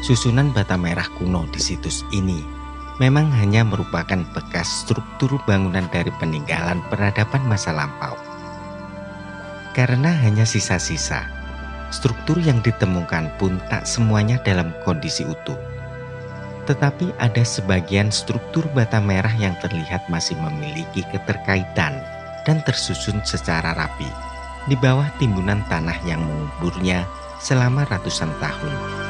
Susunan bata merah kuno di situs ini memang hanya merupakan bekas struktur bangunan dari peninggalan peradaban masa lampau. Karena hanya sisa-sisa, struktur yang ditemukan pun tak semuanya dalam kondisi utuh. Tetapi ada sebagian struktur bata merah yang terlihat masih memiliki keterkaitan dan tersusun secara rapi di bawah timbunan tanah yang menguburnya selama ratusan tahun.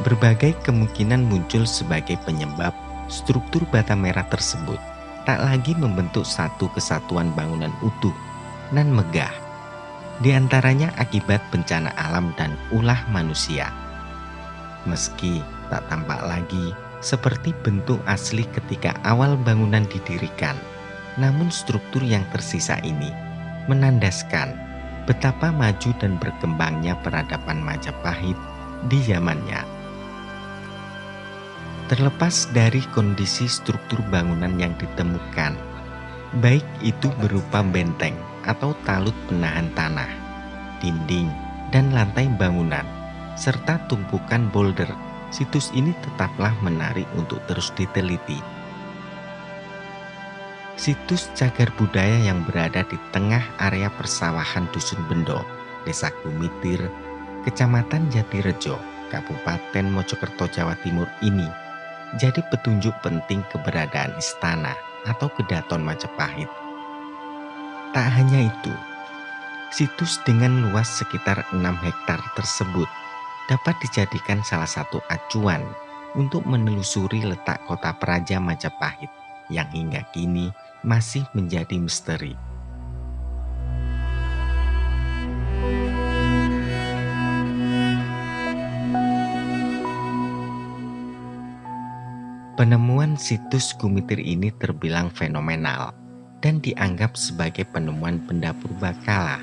Berbagai kemungkinan muncul sebagai penyebab struktur bata merah tersebut tak lagi membentuk satu kesatuan bangunan utuh nan megah. Di antaranya akibat bencana alam dan ulah manusia. Meski tak tampak lagi seperti bentuk asli ketika awal bangunan didirikan, namun struktur yang tersisa ini menandaskan betapa maju dan berkembangnya peradaban Majapahit di zamannya. Terlepas dari kondisi struktur bangunan yang ditemukan, baik itu berupa benteng atau talut penahan tanah, dinding, dan lantai bangunan, serta tumpukan boulder, situs ini tetaplah menarik untuk terus diteliti. Situs cagar budaya yang berada di tengah area persawahan Dusun Bendo, Desa Kumitir, Kecamatan Jatirejo, Kabupaten Mojokerto, Jawa Timur ini jadi petunjuk penting keberadaan istana atau kedaton Majapahit. Tak hanya itu, situs dengan luas sekitar 6 hektar tersebut dapat dijadikan salah satu acuan untuk menelusuri letak kota Praja Majapahit yang hingga kini masih menjadi misteri. Penemuan situs Kumitir ini terbilang fenomenal dan dianggap sebagai penemuan benda purbakala,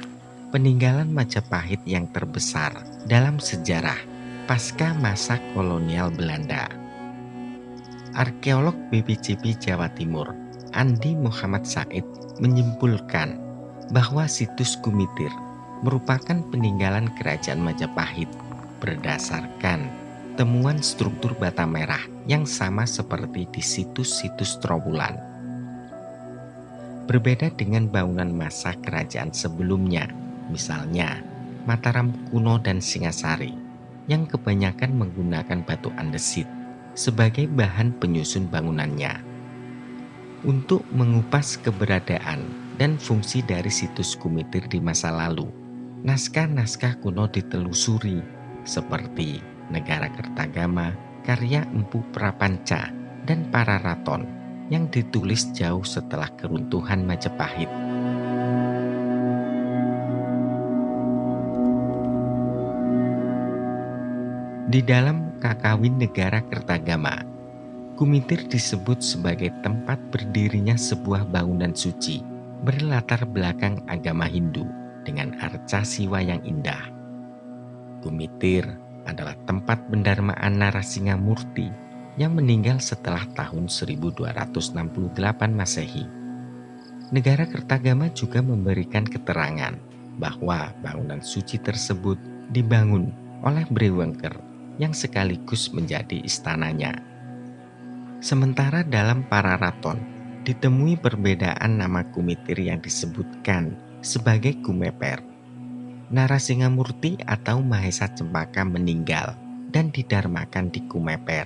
peninggalan Majapahit yang terbesar dalam sejarah pasca masa kolonial Belanda. Arkeolog BPJB Jawa Timur, Andi Muhammad Said, menyimpulkan bahwa situs Kumitir merupakan peninggalan kerajaan Majapahit berdasarkan temuan struktur bata merah yang sama seperti di situs-situs Trowulan. Berbeda dengan bangunan masa kerajaan sebelumnya, misalnya Mataram kuno dan Singasari, yang kebanyakan menggunakan batu andesit sebagai bahan penyusun bangunannya. Untuk mengupas keberadaan dan fungsi dari situs Kumitir di masa lalu, naskah-naskah kuno ditelusuri seperti Negara Kertagama, karya Empu Prapanca, dan Pararaton yang ditulis jauh setelah keruntuhan Majapahit. Di dalam Kakawin Negara Kertagama, Kumitir disebut sebagai tempat berdirinya sebuah bangunan suci berlatar belakang agama Hindu dengan arca siwa yang indah. Kumitir adalah tempat pendarmaan Narasingamurti yang meninggal setelah tahun 1268 Masehi. Negara Kertagama juga memberikan keterangan bahwa bangunan suci tersebut dibangun oleh Brewengker yang sekaligus menjadi istananya. Sementara dalam Pararaton ditemui perbedaan nama Kumitir yang disebutkan sebagai Kumeper. Narasingamurti atau Mahesa Cempaka meninggal dan didarmakan di Kumeper.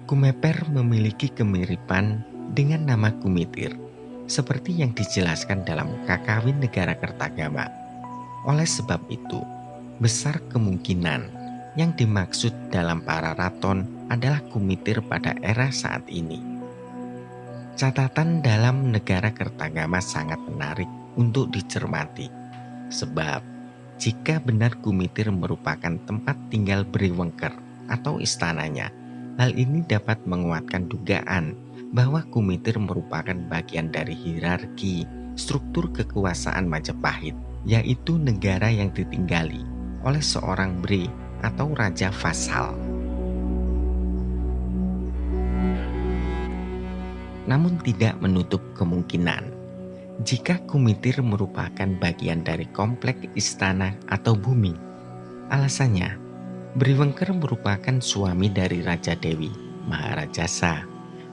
Kumeper memiliki kemiripan dengan nama Kumitir, seperti yang dijelaskan dalam Kakawin Negara Kertagama. Oleh sebab itu, besar kemungkinan yang dimaksud dalam Pararaton adalah Kumitir pada era saat ini. Catatan dalam Negara Kertagama sangat menarik untuk dicermati. Sebab, jika benar Kumitir merupakan tempat tinggal Brewengker atau istananya, hal ini dapat menguatkan dugaan bahwa Kumitir merupakan bagian dari hierarki struktur kekuasaan Majapahit, yaitu negara yang ditinggali oleh seorang Bre atau raja vasal. Namun tidak menutup kemungkinan jika Kumitir merupakan bagian dari kompleks istana atau bumi. Alasannya, Briwengker merupakan suami dari Raja Dewi, Maharajasa,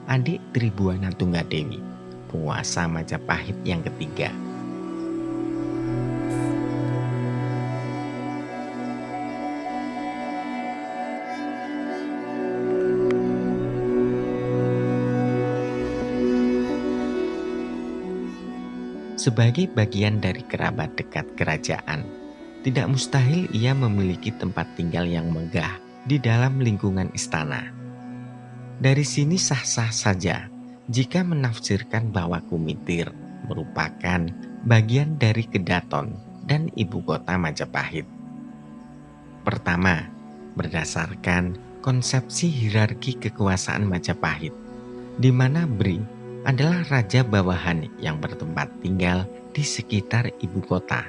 adik Tribuana Tunggadewi, penguasa Majapahit yang ketiga. Sebagai bagian dari kerabat dekat kerajaan, tidak mustahil ia memiliki tempat tinggal yang megah di dalam lingkungan istana. Dari sini sah-sah saja jika menafsirkan bahwa Kumitir merupakan bagian dari Kedaton dan ibu kota Majapahit. Pertama, berdasarkan konsepsi hierarki kekuasaan Majapahit, di mana Bri adalah raja bawahan yang bertempat tinggal di sekitar ibu kota.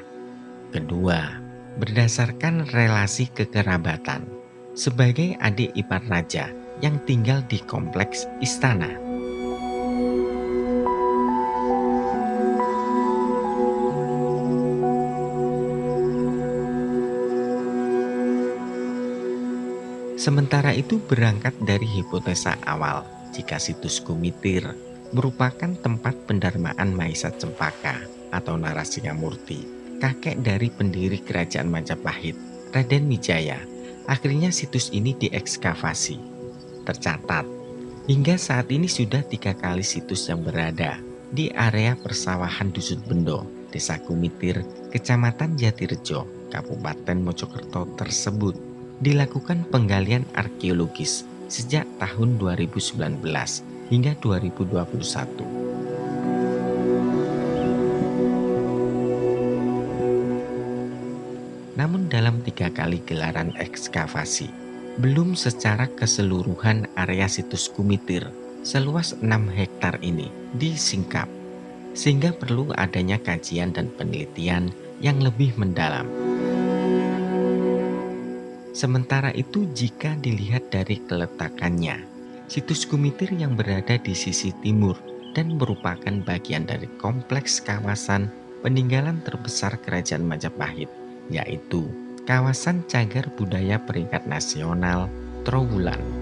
Kedua, berdasarkan relasi kekerabatan sebagai adik ipar raja yang tinggal di kompleks istana. Sementara itu berangkat dari hipotesa awal jika situs Kumitir merupakan tempat pendarmaan Maisa Cempaka atau Narasingamurti, kakek dari pendiri kerajaan Majapahit, Raden Wijaya. Akhirnya situs ini diekskavasi. Tercatat, hingga saat ini sudah 3 kali situs yang berada di area persawahan Dusun Bendo, Desa Kumitir, Kecamatan Jatirejo, Kabupaten Mojokerto tersebut dilakukan penggalian arkeologis sejak tahun 2019 hingga 2021. Namun dalam 3 kali gelaran ekskavasi, belum secara keseluruhan area situs Kumitir seluas 6 hektar ini disingkap, sehingga perlu adanya kajian dan penelitian yang lebih mendalam. Sementara itu jika dilihat dari keletakannya, situs Kumitir yang berada di sisi timur dan merupakan bagian dari kompleks kawasan peninggalan terbesar Kerajaan Majapahit, yaitu kawasan Cagar Budaya Peringkat Nasional Trowulan.